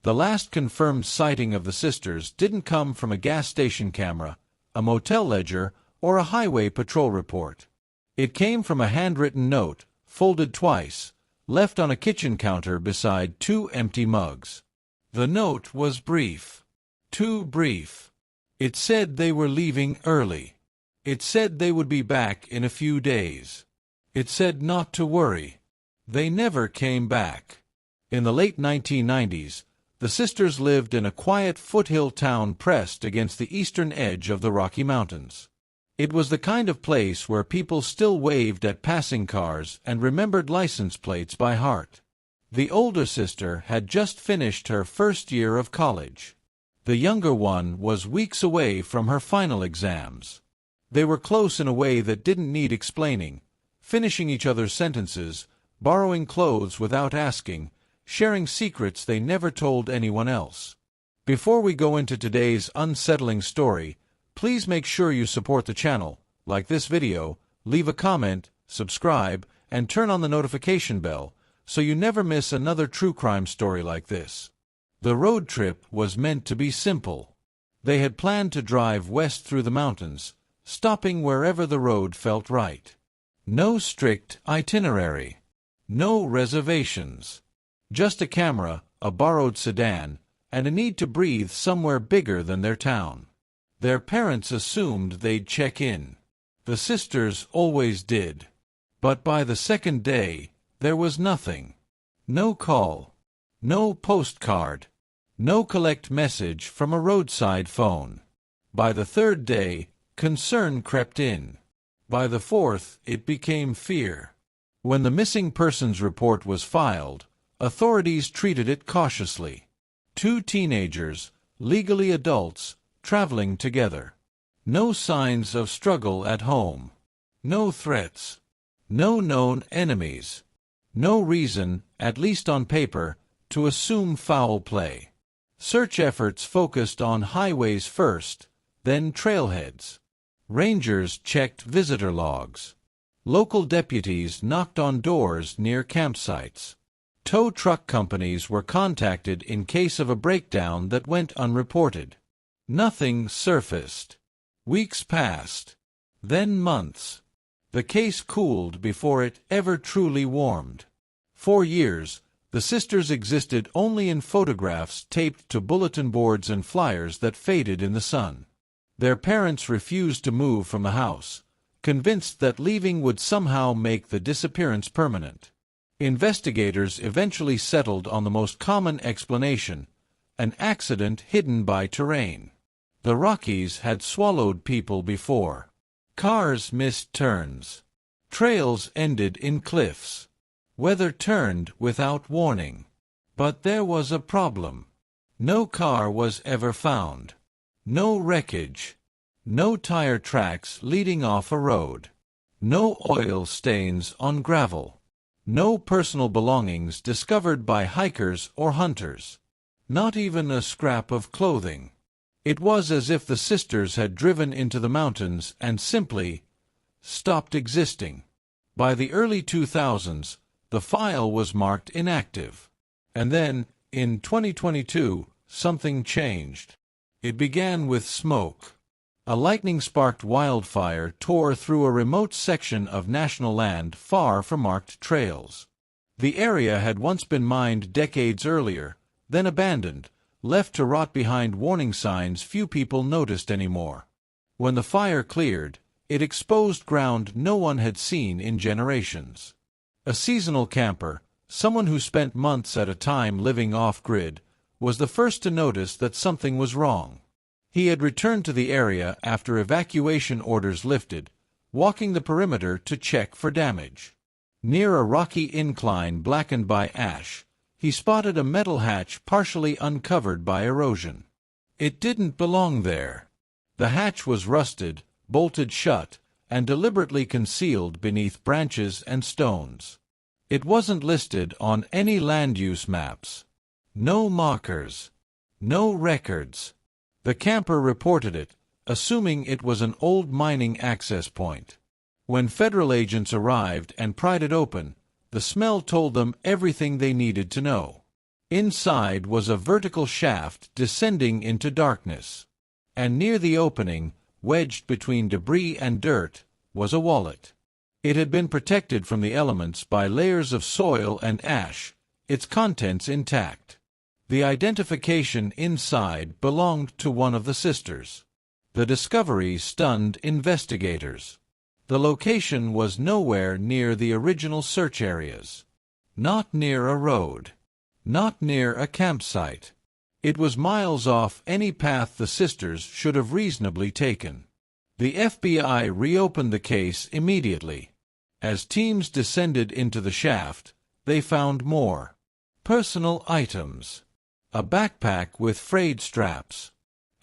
The last confirmed sighting of the sisters didn't come from a gas station camera, a motel ledger, or a highway patrol report. It came from a handwritten note, folded twice, left on a kitchen counter beside two empty mugs. The note was brief. Too brief. It said they were leaving early. It said they would be back in a few days. It said not to worry. They never came back. In the late 1990s, the sisters lived in a quiet foothill town pressed against the eastern edge of the Rocky Mountains. It was the kind of place where people still waved at passing cars and remembered license plates by heart. The older sister had just finished her first year of college. The younger one was weeks away from her final exams. They were close in a way that didn't need explaining, finishing each other's sentences, borrowing clothes without asking, sharing secrets they never told anyone else. Before we go into today's unsettling story, please make sure you support the channel, like this video, leave a comment, subscribe, and turn on the notification bell so you never miss another true crime story like this. The road trip was meant to be simple. They had planned to drive west through the mountains, stopping wherever the road felt right. No strict itinerary. No reservations. Just a camera, a borrowed sedan, and a need to breathe somewhere bigger than their town. Their parents assumed they'd check in. The sisters always did. But by the second day, there was nothing. No call. No postcard. No collect message from a roadside phone. By the third day, concern crept in. By the fourth, it became fear. When the missing persons report was filed, authorities treated it cautiously. Two teenagers, legally adults, traveling together. No signs of struggle at home. No threats. No known enemies. No reason, at least on paper, to assume foul play. Search efforts focused on highways first, then trailheads. Rangers checked visitor logs. Local deputies knocked on doors near campsites. Tow truck companies were contacted in case of a breakdown that went unreported. Nothing surfaced. Weeks passed. Then months. The case cooled before it ever truly warmed. For years, the sisters existed only in photographs taped to bulletin boards and flyers that faded in the sun. Their parents refused to move from the house, convinced that leaving would somehow make the disappearance permanent. Investigators eventually settled on the most common explanation: an accident hidden by terrain. The Rockies had swallowed people before. Cars missed turns. Trails ended in cliffs. Weather turned without warning. But there was a problem. No car was ever found. No wreckage. No tire tracks leading off a road. No oil stains on gravel. No personal belongings discovered by hikers or hunters. Not even a scrap of clothing. It was as if the sisters had driven into the mountains and simply stopped existing. By the early 2000s, the file was marked inactive. And then, in 2022, something changed. It began with smoke. A lightning-sparked wildfire tore through a remote section of national land far from marked trails. The area had once been mined decades earlier, then abandoned, left to rot behind warning signs few people noticed anymore. When the fire cleared, it exposed ground no one had seen in generations. A seasonal camper, someone who spent months at a time living off-grid, was the first to notice that something was wrong. He had returned to the area after evacuation orders lifted, walking the perimeter to check for damage. Near a rocky incline blackened by ash, he spotted a metal hatch partially uncovered by erosion. It didn't belong there. The hatch was rusted, bolted shut, and deliberately concealed beneath branches and stones. It wasn't listed on any land use maps. No markers. No records. The camper reported it, assuming it was an old mining access point. When federal agents arrived and pried it open, the smell told them everything they needed to know. Inside was a vertical shaft descending into darkness. And near the opening, wedged between debris and dirt, was a wallet. It had been protected from the elements by layers of soil and ash, its contents intact. The identification inside belonged to one of the sisters. The discovery stunned investigators. The location was nowhere near the original search areas. Not near a road. Not near a campsite. It was miles off any path the sisters should have reasonably taken. The FBI reopened the case immediately. As teams descended into the shaft, they found more. Personal items. A backpack with frayed straps.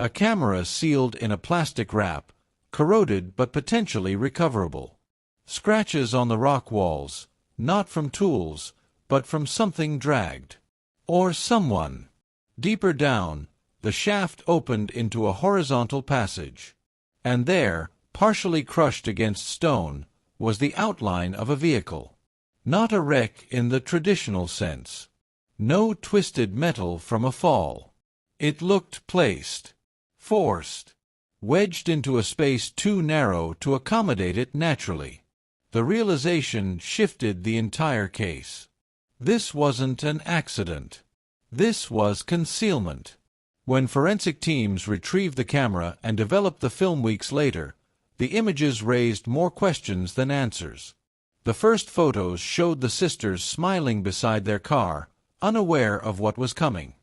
A camera sealed in a plastic wrap, corroded but potentially recoverable. Scratches on the rock walls, not from tools, but from something dragged. Or someone. Deeper down, the shaft opened into a horizontal passage. And there, partially crushed against stone, was the outline of a vehicle. Not a wreck in the traditional sense. No twisted metal from a fall. It looked placed. Forced. Wedged into a space too narrow to accommodate it naturally. The realization shifted the entire case. This wasn't an accident. This was concealment. When forensic teams retrieved the camera and developed the film weeks later, the images raised more questions than answers. The first photos showed the sisters smiling beside their car, unaware of what was coming.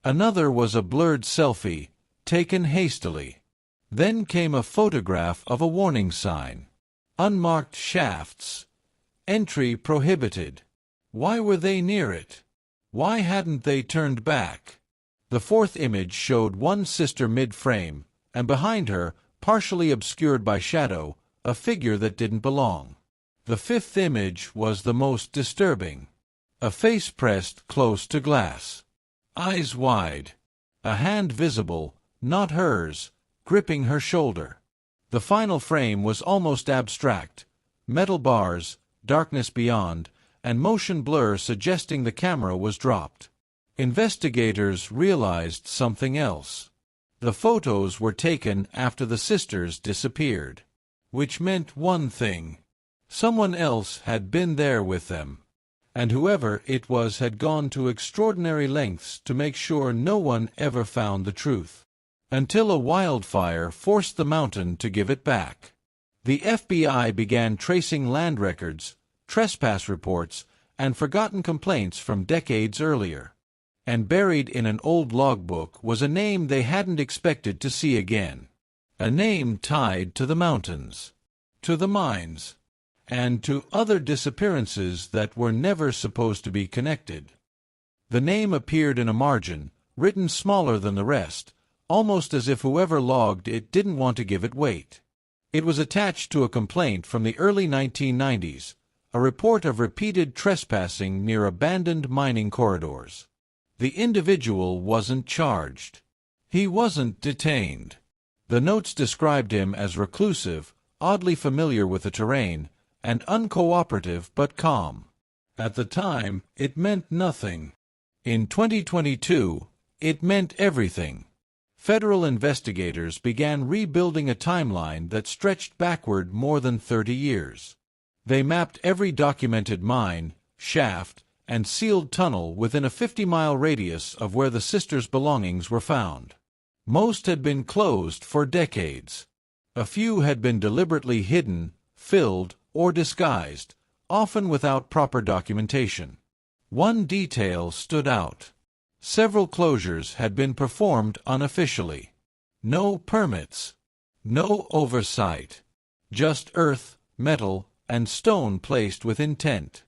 Another was a blurred selfie, taken hastily. Then came a photograph of a warning sign. Unmarked shafts. Entry prohibited. Why were they near it? Why hadn't they turned back? The fourth image showed one sister mid-frame, and behind her, partially obscured by shadow, a figure that didn't belong. The fifth image was the most disturbing. A face pressed close to glass. Eyes wide. A hand visible, not hers, gripping her shoulder. The final frame was almost abstract. Metal bars, darkness beyond, and motion blur suggesting the camera was dropped. Investigators realized something else. The photos were taken after the sisters disappeared. Which meant one thing. Someone else had been there with them. And whoever it was had gone to extraordinary lengths to make sure no one ever found the truth. Until a wildfire forced the mountain to give it back. The FBI began tracing land records, trespass reports, and forgotten complaints from decades earlier. And buried in an old logbook was a name they hadn't expected to see again. A name tied to the mountains, to the mines, and to other disappearances that were never supposed to be connected. The name appeared in a margin, written smaller than the rest, almost as if whoever logged it didn't want to give it weight. It was attached to a complaint from the early 1990s, a report of repeated trespassing near abandoned mining corridors. The individual wasn't charged. He wasn't detained. The notes described him as reclusive, oddly familiar with the terrain, and uncooperative but calm. At the time, it meant nothing. In 2022, it meant everything. Federal investigators began rebuilding a timeline that stretched backward more than 30 years. They mapped every documented mine, shaft, and sealed tunnel within a 50-mile radius of where the sisters' belongings were found. Most had been closed for decades. A few had been deliberately hidden, filled, or disguised, often without proper documentation. One detail stood out. Several closures had been performed unofficially. No permits. No oversight. Just earth, metal, and stone placed with intent.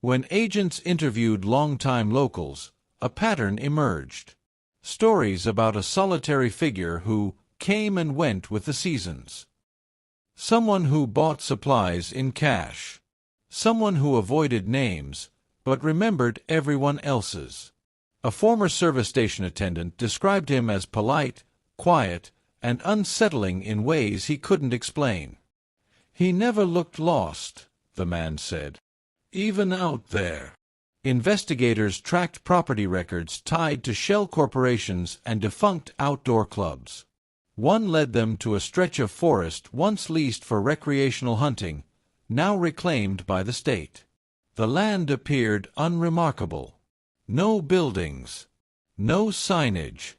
When agents interviewed longtime locals, a pattern emerged. Stories about a solitary figure who came and went with the seasons. Someone who bought supplies in cash. Someone who avoided names, but remembered everyone else's. A former service station attendant described him as polite, quiet, and unsettling in ways he couldn't explain. He never looked lost, the man said. Even out there. Investigators tracked property records tied to shell corporations and defunct outdoor clubs. One led them to a stretch of forest once leased for recreational hunting, now reclaimed by the state. The land appeared unremarkable. No buildings, no signage.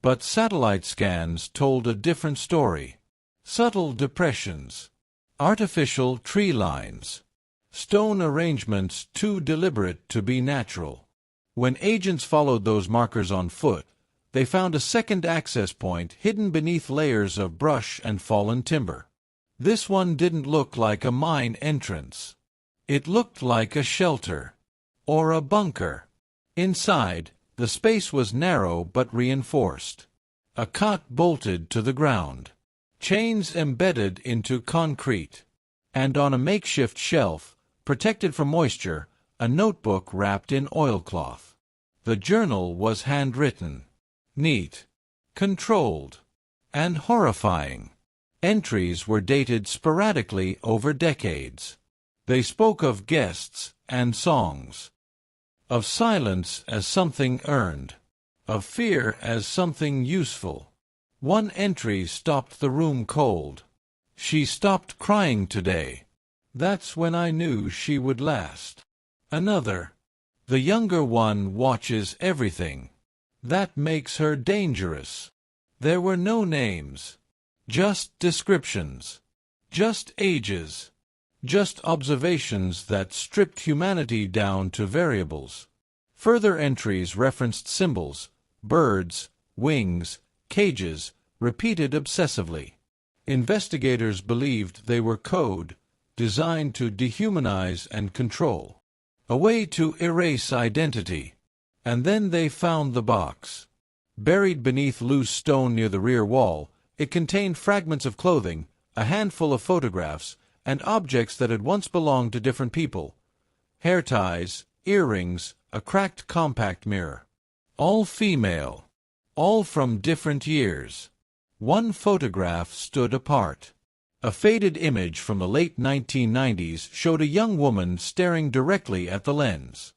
But satellite scans told a different story. Subtle depressions, artificial tree lines, stone arrangements too deliberate to be natural. When agents followed those markers on foot, they found a second access point hidden beneath layers of brush and fallen timber. This one didn't look like a mine entrance. It looked like a shelter, or a bunker. Inside, the space was narrow but reinforced. A cot bolted to the ground, chains embedded into concrete, and on a makeshift shelf, protected from moisture, a notebook wrapped in oilcloth. The journal was handwritten, neat, controlled, and horrifying. Entries were dated sporadically over decades. They spoke of guests and songs, of silence as something earned, of fear as something useful. One entry stopped the room cold. "She stopped crying today. That's when I knew she would last." Another, "The younger one watches everything. That makes her dangerous." There were no names, just descriptions, just ages, just observations that stripped humanity down to variables. Further entries referenced symbols, birds, wings, cages, repeated obsessively. Investigators believed they were code, designed to dehumanize and control, a way to erase identity. And then they found the box. Buried beneath loose stone near the rear wall, it contained fragments of clothing, a handful of photographs, and objects that had once belonged to different people. Hair ties, earrings, a cracked compact mirror. All female. All from different years. One photograph stood apart. A faded image from the late 1990s showed a young woman staring directly at the lens.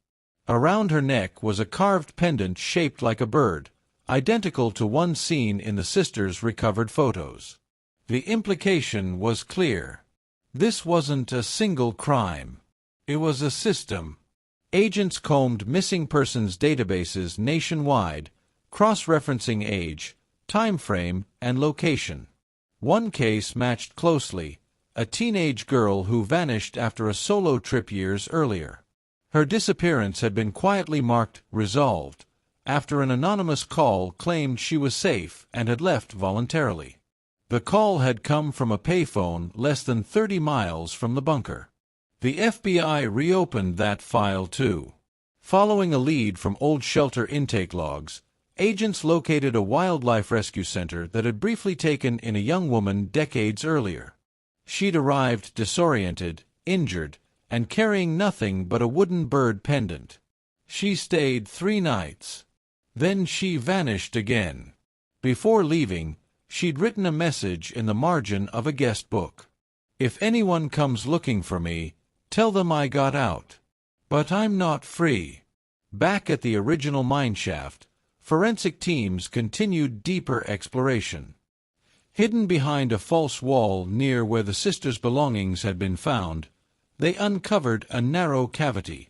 Around her neck was a carved pendant shaped like a bird, identical to one seen in the sisters' recovered photos. The implication was clear. This wasn't a single crime. It was a system. Agents combed missing persons databases nationwide, cross-referencing age, time frame, and location. One case matched closely, a teenage girl who vanished after a solo trip years earlier. Her disappearance had been quietly marked resolved after an anonymous call claimed she was safe and had left voluntarily. The call had come from a payphone less than 30 miles from the bunker. The FBI reopened that file too. Following a lead from old shelter intake logs, agents located a wildlife rescue center that had briefly taken in a young woman decades earlier. She'd arrived disoriented, injured, and carrying nothing but a wooden bird pendant. She stayed 3 nights. Then she vanished again. Before leaving, she'd written a message in the margin of a guest book. "If anyone comes looking for me, tell them I got out. But I'm not free." Back at the original mineshaft, forensic teams continued deeper exploration. Hidden behind a false wall near where the sisters' belongings had been found, they uncovered a narrow cavity.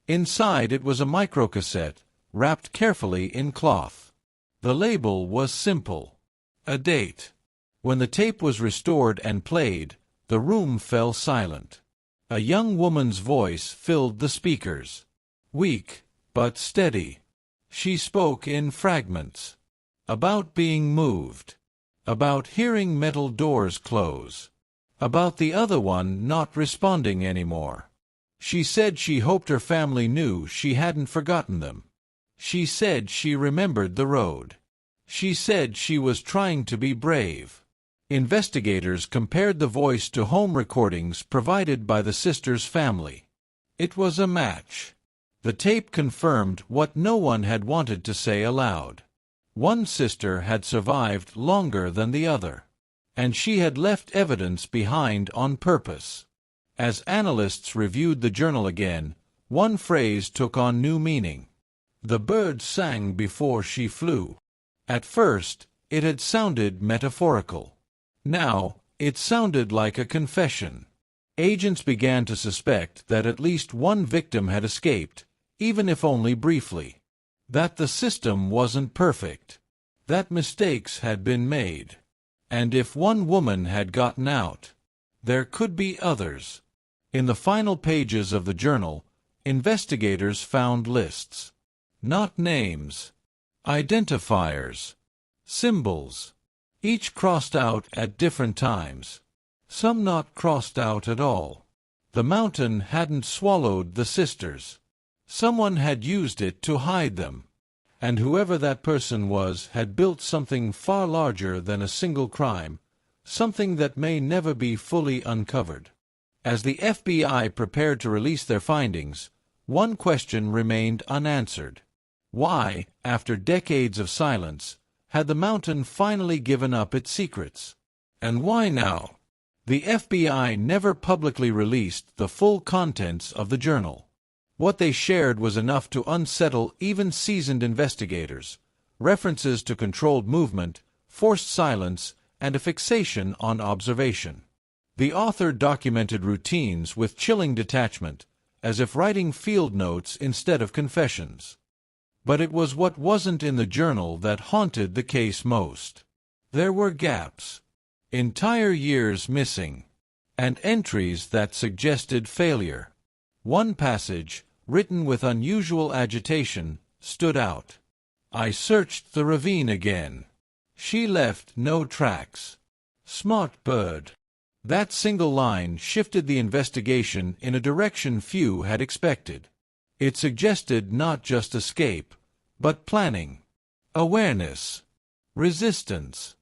Inside it was a microcassette, wrapped carefully in cloth. The label was simple. A date. When the tape was restored and played, the room fell silent. A young woman's voice filled the speakers. Weak, but steady. She spoke in fragments. About being moved. About hearing metal doors close. About the other one not responding anymore. She said she hoped her family knew she hadn't forgotten them. She said she remembered the road. She said she was trying to be brave. Investigators compared the voice to home recordings provided by the sisters' family. It was a match. The tape confirmed what no one had wanted to say aloud. One sister had survived longer than the other, and she had left evidence behind on purpose. As analysts reviewed the journal again, One phrase took on new meaning. The bird sang before she flew. At first, it had sounded metaphorical. Now, it sounded like a confession. Agents began to suspect that at least one victim had escaped, even if only briefly. That the system wasn't perfect. That mistakes had been made. And if one woman had gotten out, there could be others. In the final pages of the journal, investigators found lists. Not names. Identifiers. Symbols. Each crossed out at different times. Some not crossed out at all. The mountain hadn't swallowed the sisters. Someone had used it to hide them. And whoever that person was had built something far larger than a single crime, something that may never be fully uncovered. As the FBI prepared to release their findings, one question remained unanswered. Why, after decades of silence, had the mountain finally given up its secrets? And why now? The FBI never publicly released the full contents of the journal. What they shared was enough to unsettle even seasoned investigators. References to controlled movement, forced silence, and a fixation on observation. The author documented routines with chilling detachment, as if writing field notes instead of confessions. But it was what wasn't in the journal that haunted the case most. There were gaps. Entire years missing. And entries that suggested failure. One passage, written with unusual agitation, stood out. I searched the ravine again. She left no tracks. Smart bird. That single line shifted the investigation in a direction few had expected. It suggested not just escape, but planning, awareness, resistance.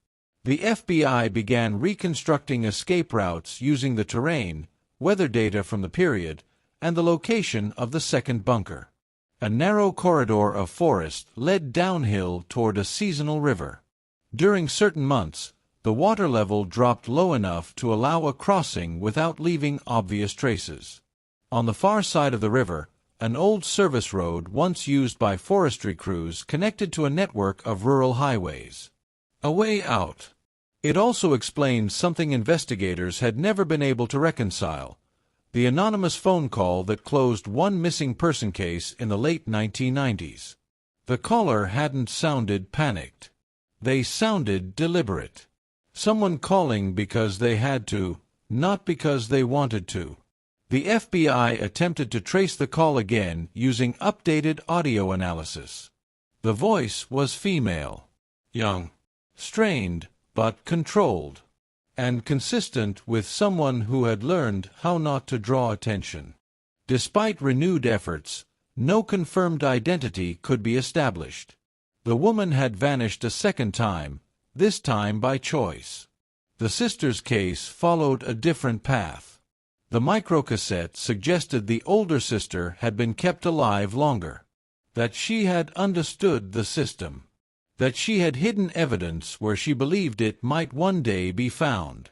The FBI began reconstructing escape routes using the terrain, weather data from the period, and the location of the second bunker. A narrow corridor of forest led downhill toward a seasonal river. During certain months, the water level dropped low enough to allow a crossing without leaving obvious traces. On the far side of the river, an old service road once used by forestry crews connected to a network of rural highways. A way out. It also explained something investigators had never been able to reconcile. The anonymous phone call that closed one missing person case in the late 1990s. The caller hadn't sounded panicked. They sounded deliberate. Someone calling because they had to, not because they wanted to. The FBI attempted to trace the call again using updated audio analysis. The voice was female. Young. Strained, but controlled. And consistent with someone who had learned how not to draw attention. Despite renewed efforts, no confirmed identity could be established. The woman had vanished a second time, this time by choice. The sisters' case followed a different path. The microcassette suggested the older sister had been kept alive longer. That she had understood the system. That she had hidden evidence where she believed it might one day be found.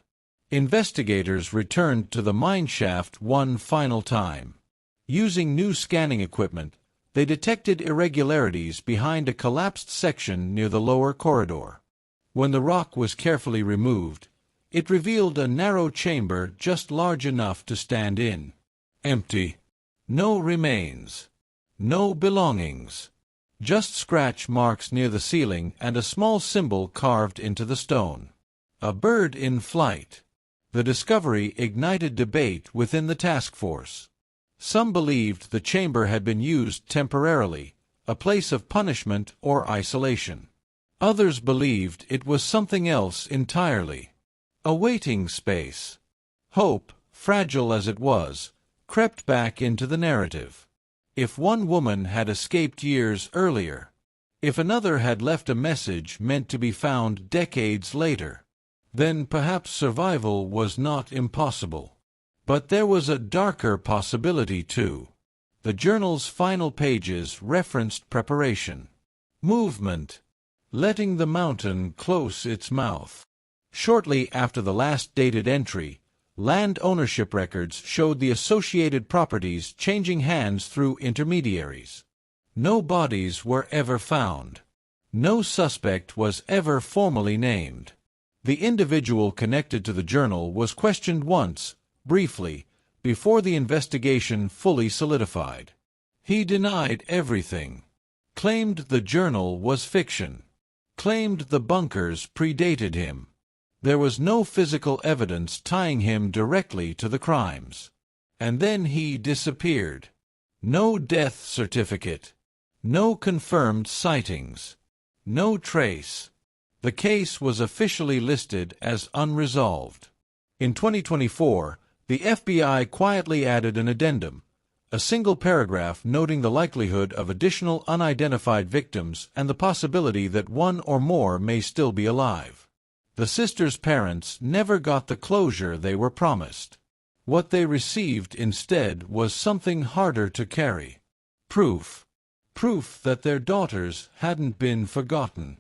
Investigators returned to the mineshaft one final time. Using new scanning equipment, they detected irregularities behind a collapsed section near the lower corridor. When the rock was carefully removed, it revealed a narrow chamber just large enough to stand in. Empty. No remains. No belongings. Just scratch marks near the ceiling and a small symbol carved into the stone. A bird in flight. The discovery ignited debate within the task force. Some believed the chamber had been used temporarily, a place of punishment or isolation. Others believed it was something else entirely. A waiting space. Hope, fragile as it was, crept back into the narrative. If one woman had escaped years earlier, if another had left a message meant to be found decades later, then perhaps survival was not impossible. But there was a darker possibility too. The journal's final pages referenced preparation. Movement. Letting the mountain close its mouth. Shortly after the last dated entry, Land ownership records showed the associated properties changing hands through intermediaries. No bodies were ever found. No suspect was ever formally named. The individual connected to the journal was questioned once, briefly, before the investigation fully solidified. He denied everything. Claimed the journal was fiction. Claimed the bunkers predated him. There was no physical evidence tying him directly to the crimes. And then he disappeared. No death certificate. No confirmed sightings. No trace. The case was officially listed as unresolved. In 2024, the FBI quietly added an addendum, a single paragraph noting the likelihood of additional unidentified victims and the possibility that one or more may still be alive. The sisters' parents never got the closure they were promised. What they received instead was something harder to carry. Proof. Proof that their daughters hadn't been forgotten.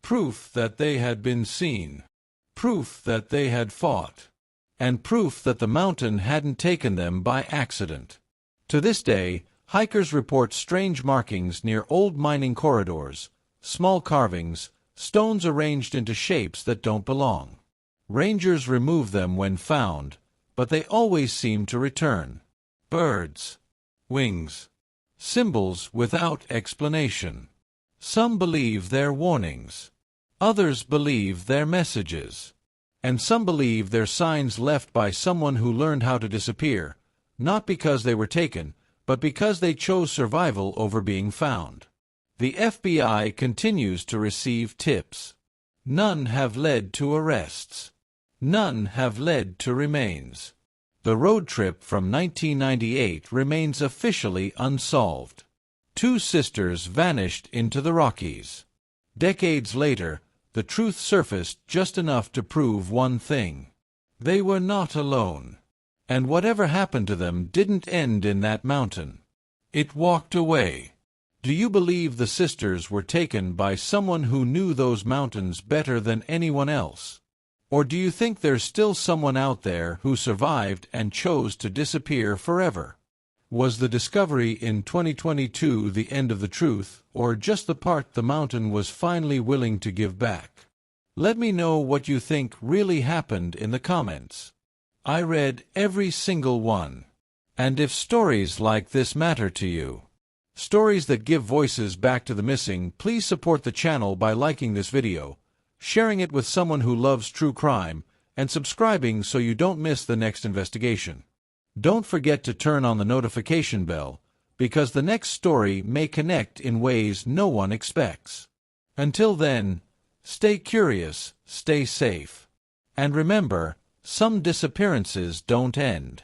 Proof that they had been seen. Proof that they had fought. And proof that the mountain hadn't taken them by accident. To this day, hikers report strange markings near old mining corridors, small carvings, stones arranged into shapes that don't belong. Rangers remove them when found, but they always seem to return. Birds. Wings. Symbols without explanation. Some believe they're warnings. Others believe they're messages. And some believe they're signs left by someone who learned how to disappear, not because they were taken, but because they chose survival over being found. The FBI continues to receive tips. None have led to arrests. None have led to remains. The road trip from 1998 remains officially unsolved. 2 sisters vanished into the Rockies. Decades later, the truth surfaced just enough to prove one thing. They were not alone. And whatever happened to them didn't end in that mountain. It walked away. Do you believe the sisters were taken by someone who knew those mountains better than anyone else? Or do you think there's still someone out there who survived and chose to disappear forever? Was the discovery in 2022 the end of the truth, or just the part the mountain was finally willing to give back? Let me know what you think really happened in the comments. I read every single one. And if stories like this matter to you, stories that give voices back to the missing, please support the channel by liking this video, sharing it with someone who loves true crime, and subscribing so you don't miss the next investigation. Don't forget to turn on the notification bell, because the next story may connect in ways no one expects. Until then, stay curious, stay safe, and remember, some disappearances don't end.